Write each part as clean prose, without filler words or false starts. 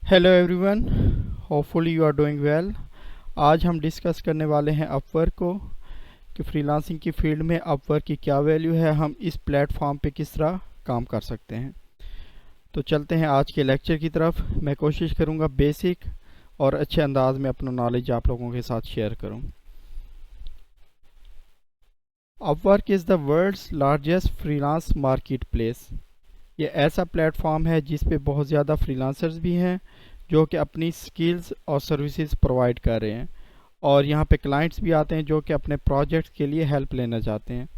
Hello everyone, hopefully you are doing well. आज हम discuss करने वाले हैं अपवर्क को कि फ्रीलांसिंग की फील्ड में अपवर्क की क्या वैल्यू है, हम इस प्लेटफॉर्म पे किस तरह काम कर सकते हैं। तो चलते हैं आज के लेक्चर की तरफ। मैं कोशिश करूँगा बेसिक और अच्छे अंदाज में अपना नॉलेज आप लोगों के साथ शेयर करूँ। Upwork is the world's largest freelance marketplace. ये ऐसा प्लेटफॉर्म है जिस पे बहुत ज़्यादा फ्रीलांसर्स भी हैं जो कि अपनी स्किल्स और सर्विसेज प्रोवाइड कर रहे हैं, और यहाँ पे क्लाइंट्स भी आते हैं जो कि अपने प्रोजेक्ट्स के लिए हेल्प लेना चाहते हैं।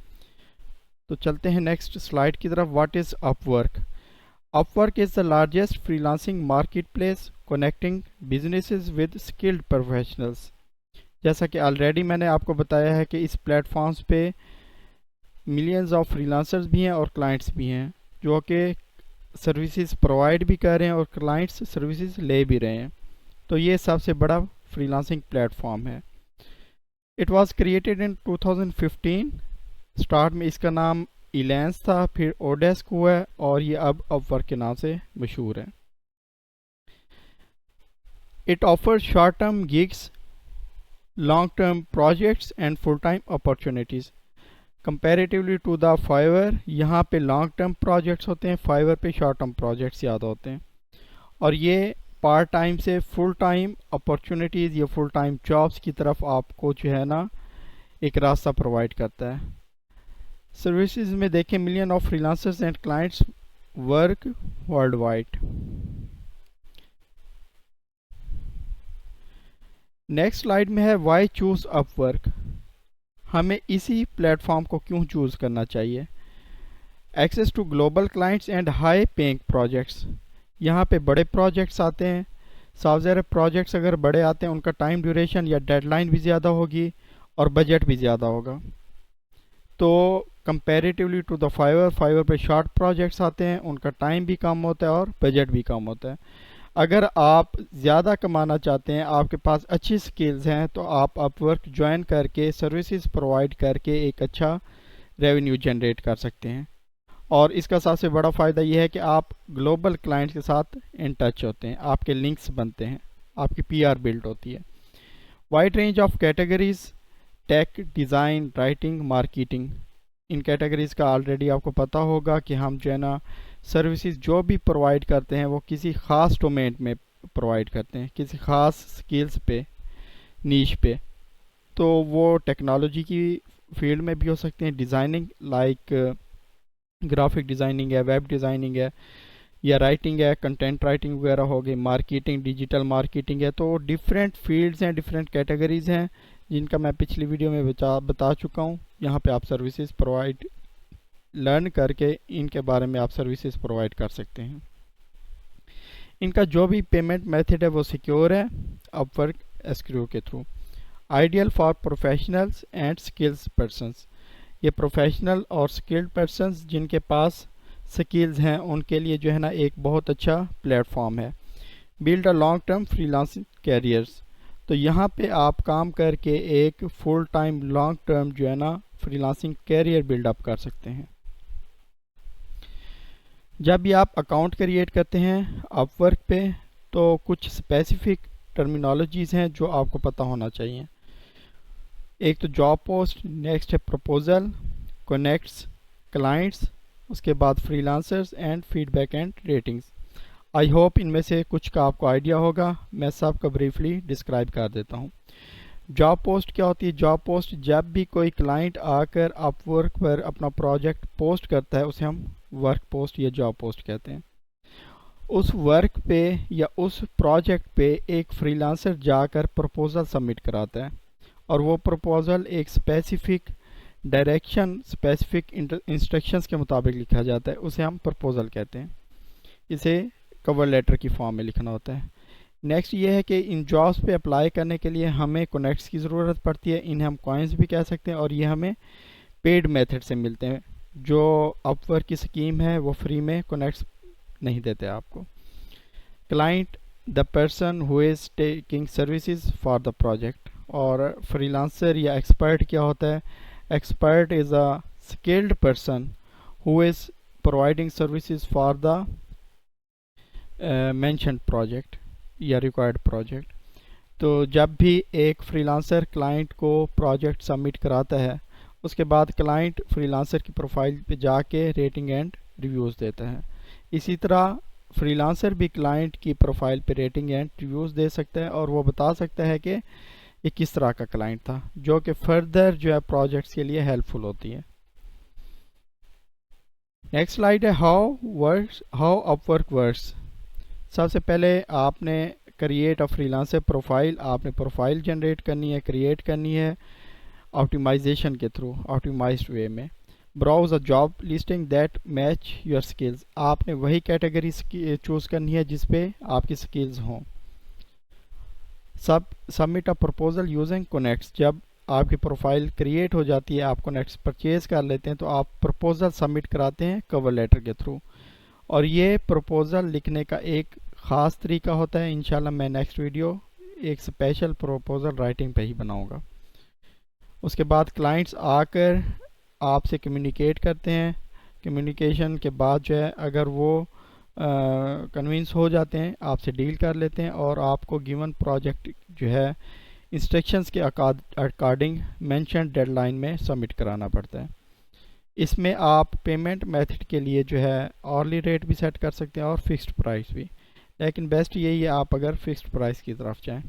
तो चलते हैं नेक्स्ट स्लाइड की तरफ। What is Upwork? Upwork is the largest freelancing market place connecting businesses with skilled professionals. जैसा कि ऑलरेडी मैंने आपको बताया है कि इस प्लेटफॉर्म्स पे मिलियंस ऑफ फ्रीलांसर्स भी हैं और क्लाइंट्स भी हैं जो कि सर्विसेज प्रोवाइड भी कर रहे हैं और क्लाइंट्स सर्विसेज ले भी रहे हैं। तो ये सबसे बड़ा फ्रीलांसिंग प्लेटफॉर्म है। It was created in 2015। Start में इसका नाम इलेंस था, फिर ओडेस्क हुआ है और ये अब अपवर्क के नाम से मशहूर है। It offers short term gigs, long term projects and full time opportunities. Comparatively to the Fiverr, यहाँ पे लॉन्ग टर्म प्रोजेक्ट्स होते हैं, फाइवर पे शॉर्ट टर्म प्रोजेक्ट्स ज़्यादा होते हैं। और ये पार्ट टाइम से फुल टाइम अपॉर्चुनिटीज़ या फुल टाइम जॉब्स की तरफ आपको जो है ना एक रास्ता प्रोवाइड करता है। सर्विसेज में देखें, million of freelancers and clients work world wide. Next slide में है वाई चूज अपवर्क। हमें इसी प्लेटफॉर्म को क्यों चूज़ करना चाहिए? Access to global clients and high paying projects. यहाँ पे बड़े प्रोजेक्ट्स आते हैं। सावज़ेर प्रोजेक्ट्स अगर बड़े आते हैं उनका टाइम ड्यूरेशन या डेडलाइन भी ज़्यादा होगी और बजट भी ज़्यादा होगा। तो कंपैरेटिवली टू द फाइवर पे शॉर्ट प्रोजेक्ट्स आते हैं, उनका टाइम भी कम होता है और बजट भी कम होता है। अगर आप ज़्यादा कमाना चाहते हैं, आपके पास अच्छी स्किल्स हैं, तो आप अपवर्क ज्वाइन करके सर्विसेज प्रोवाइड करके एक अच्छा रेवेन्यू जनरेट कर सकते हैं। और इसका सबसे बड़ा फ़ायदा यह है कि आप ग्लोबल क्लाइंट्स के साथ इन टच होते हैं, आपके लिंक्स बनते हैं, आपकी पीआर बिल्ड होती है। Wide range of categories, tech, design, writing, marketing. इन कैटेगरीज़ का ऑलरेडी आपको पता होगा कि हम जो है ना सर्विसेज जो भी प्रोवाइड करते हैं वो किसी ख़ास डोमेन में प्रोवाइड करते हैं, किसी ख़ास स्किल्स पे, नीश पे। तो वो टेक्नोलॉजी की फील्ड में भी हो सकते हैं, डिज़ाइनिंग लाइक ग्राफिक डिज़ाइनिंग है, वेब डिज़ाइनिंग है, या राइटिंग है, कंटेंट राइटिंग वगैरह हो गई, मार्केटिंग, डिजिटल मार्केटिंग है। तो डिफरेंट फील्ड्स हैं, डिफरेंट कैटेगरीज़ हैं जिनका मैं पिछली वीडियो में बता चुका हूँ। यहाँ पे आप सर्विसेज प्रोवाइड लर्न करके इनके बारे में आप सर्विसेज प्रोवाइड कर सकते हैं। इनका जो भी पेमेंट मेथड है वो सिक्योर है, अपवर्क एस्क्रो के through. Ideal for professionals and skills persons. ये प्रोफेशनल और स्किल्ड पर्सनस जिनके पास स्किल्स हैं उनके लिए जो है ना एक बहुत अच्छा प्लेटफॉर्म है। Build a long term freelancing carriers. तो यहाँ पे आप काम करके एक फुल टाइम लॉन्ग टर्म जो है ना फ्रीलांसिंग कैरियर बिल्डअप कर सकते हैं। जब भी आप अकाउंट क्रिएट करते हैं अपवर्क पे, तो कुछ स्पेसिफिक टर्मिनोलॉजीज़ हैं जो आपको पता होना चाहिए। एक तो जॉब पोस्ट, नेक्स्ट है प्रपोजल, कनेक्ट्स, क्लाइंट्स, उसके बाद freelancers and feedback and ratings. I hope इनमें से कुछ का आपको आइडिया होगा, मैं सबका ब्रीफली डिस्क्राइब कर देता हूँ। जॉब पोस्ट क्या होती है? जॉब पोस्ट जब भी कोई क्लाइंट आकर अपवर्क पर अपना प्रोजेक्ट पोस्ट करता है उसे हम वर्क पोस्ट या जॉब पोस्ट कहते हैं। उस वर्क पे या उस प्रोजेक्ट पे एक फ्रीलांसर जाकर प्रपोजल सबमिट कराता है और वो प्रपोजल एक स्पेसिफिक डायरेक्शन, स्पेसिफिक इंस्ट्रक्शंस के मुताबिक लिखा जाता है, उसे हम प्रपोजल कहते हैं। इसे कवर लेटर की फॉर्म में लिखना होता है। नेक्स्ट ये है कि इन जॉब्स पे अप्लाई करने के लिए हमें कनेक्ट्स की ज़रूरत पड़ती है, इन्हें हम कॉइन्स भी कह सकते हैं, और ये हमें पेड मेथड से मिलते हैं। जो अपवर्क की स्कीम है वो फ्री में कनेक्ट्स नहीं देते आपको। Client, the person who is taking services for the project. और फ्रीलांसर या एक्सपर्ट क्या होता है? Expert is a skilled person who is providing services for the mentioned project। या रिक्वायर्ड प्रोजेक्ट। तो जब भी एक फ्रीलांसर क्लाइंट को प्रोजेक्ट सबमिट कराता है, उसके बाद क्लाइंट फ्रीलांसर की प्रोफाइल पे जाके रेटिंग एंड रिव्यूज़ देता है। इसी तरह फ्रीलांसर भी क्लाइंट की प्रोफाइल पे रेटिंग एंड रिव्यूज़ दे सकता है और वो बता सकता है कि ये किस तरह का क्लाइंट था, जो कि फर्दर जो है प्रोजेक्ट्स के लिए हेल्पफुल होती है। नेक्स्ट स्लाइड है हाउ अपवर्क वर्क्स। सबसे पहले आपने क्रिएट अ फ्रीलांसर प्रोफाइल, आपने प्रोफाइल जनरेट करनी है, क्रिएट करनी है ऑप्टिमाइजेशन के थ्रू, ऑप्टिमाइज्ड वे में। Browse a job listing that match your skills, आपने वही कैटेगरी चूज़ करनी है जिस पे आपकी स्किल्स हों। Submit a proposal using connects, जब आपकी प्रोफाइल क्रिएट हो जाती है, आप कनेक्ट्स परचेज कर लेते हैं, तो आप प्रपोजल सबमिट कराते हैं कवर लेटर के थ्रू। और ये प्रपोजल लिखने का एक ख़ास तरीका होता है। इंशाल्लाह मैं नेक्स्ट वीडियो एक स्पेशल प्रपोजल राइटिंग पे ही बनाऊंगा। उसके बाद क्लाइंट्स आकर आपसे कम्युनिकेट करते हैं। कम्युनिकेशन के बाद जो है अगर वो कन्विंस हो जाते हैं, आपसे डील कर लेते हैं और आपको गिवन प्रोजेक्ट जो है इंस्ट्रक्शंस के अकॉर्डिंग मेंशन डेडलाइन में सबमिट कराना पड़ता है। इसमें आप पेमेंट मेथड के लिए जो है ऑर्ली रेट भी सेट कर सकते हैं और फिक्स्ड प्राइस भी, लेकिन बेस्ट यही है आप अगर फिक्स्ड प्राइस की तरफ जाएं।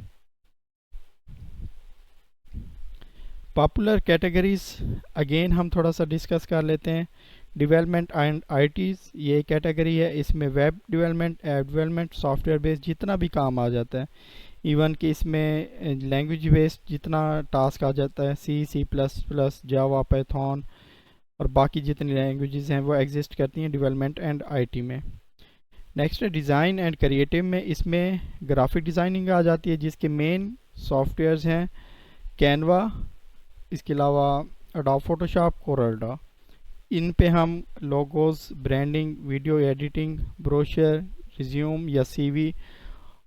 पॉपुलर कैटेगरीज अगेन हम थोड़ा सा डिस्कस कर लेते हैं। डेवलपमेंट एंड आईटीज़, ये कैटेगरी है। इसमें web development, app development, software based जितना भी काम आ जाता है, इवन कि इसमें लैंग्वेज बेस्ड जितना टास्क आ जाता है, C++, जावा, पाइथन और बाकी जितनी लैंग्वेजेस हैं वो एग्जिस्ट करती हैं डेवलपमेंट एंड आईटी में। नेक्स्ट है डिज़ाइन एंड क्रिएटिव में, इसमें ग्राफिक डिज़ाइनिंग आ जाती है जिसके मेन सॉफ्टवेयर्स हैं कैनवा, इसके अलावा एडोब फोटोशॉप, कोरल। इन पे हम logos, branding, video editing, brochure, resume या सीवी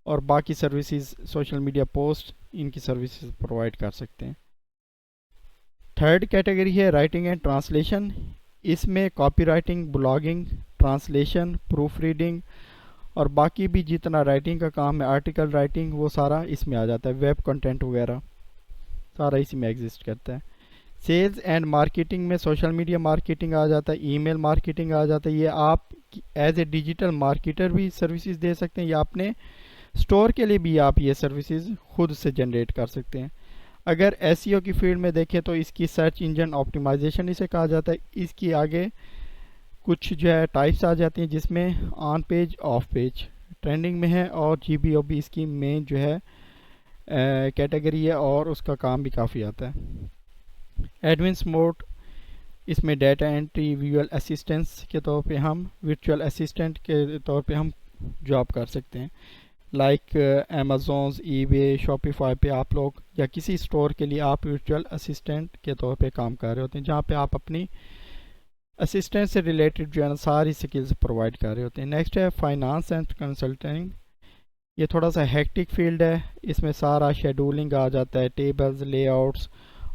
और बाकी सर्विसेज, सोशल मीडिया पोस्ट, इनकी सर्विसेज प्रोवाइड कर सकते हैं। थर्ड कैटेगरी है राइटिंग एंड ट्रांसलेशन। इसमें copy writing, blogging, translation, proof reading और बाकी भी जितना राइटिंग का काम है, आर्टिकल राइटिंग, वो सारा इसमें आ जाता है। वेब कंटेंट वगैरह सारा इसी में एग्जिस्ट करता है। सेल्स एंड मार्केटिंग में सोशल मीडिया मार्केटिंग आ जाता है, ईमेल मार्केटिंग आ जाता है। ये आप एज ए डिजिटल मार्केटर भी सर्विसेज दे सकते हैं या अपने स्टोर के लिए भी आप ये सर्विसेज खुद से जनरेट कर सकते हैं। अगर एसईओ की फील्ड में देखें तो इसकी सर्च इंजन ऑप्टिमाइजेशन इसे कहा जाता है। इसकी आगे कुछ जो है टाइप्स आ जाती हैं जिसमें on page, of page trending में है और GBOB इसकी मेन जो है कैटेगरी है और उसका काम भी काफ़ी आता है। एडवांस मोड, इसमें डाटा एंट्री, विजुअल असिस्टेंस के तौर पे हम वर्चुअल असिस्टेंट के तौर पे हम जॉब कर सकते हैं। लाइक अमेज़ॉन्स, ईबे, शॉपिफाई पे आप लोग या किसी स्टोर के लिए आप वर्चुअल असिस्टेंट के तौर पे काम कर रहे होते हैं, जहाँ पे आप अपनी असिस्टेंट से रिलेटेड जो है ना सारी स्किल्स प्रोवाइड कर रहे होते हैं। नेक्स्ट है फाइनेंस एंड कंसल्टिंग। ये थोड़ा सा हेक्टिक फील्ड है, इसमें सारा शेड्यूलिंग आ जाता है, टेबल्स, लेआउट्स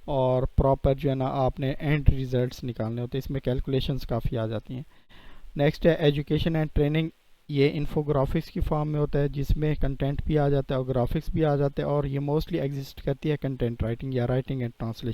और प्रॉपर जो है ना आपने एंड रिजल्ट्स निकालने होते हैं। इसमें कैलकुलेशंस काफ़ी आ जाती हैं। नेक्स्ट है एजुकेशन एंड ट्रेनिंग। ये इन्फोग्राफिक्स की फॉर्म में होता है जिसमें कंटेंट भी आ जाता है और ग्राफिक्स भी आ जाते हैं और ये मोस्टली एग्जिस्ट करती है कंटेंट राइटिंग या राइटिंग एंड ट्रांसलेशन।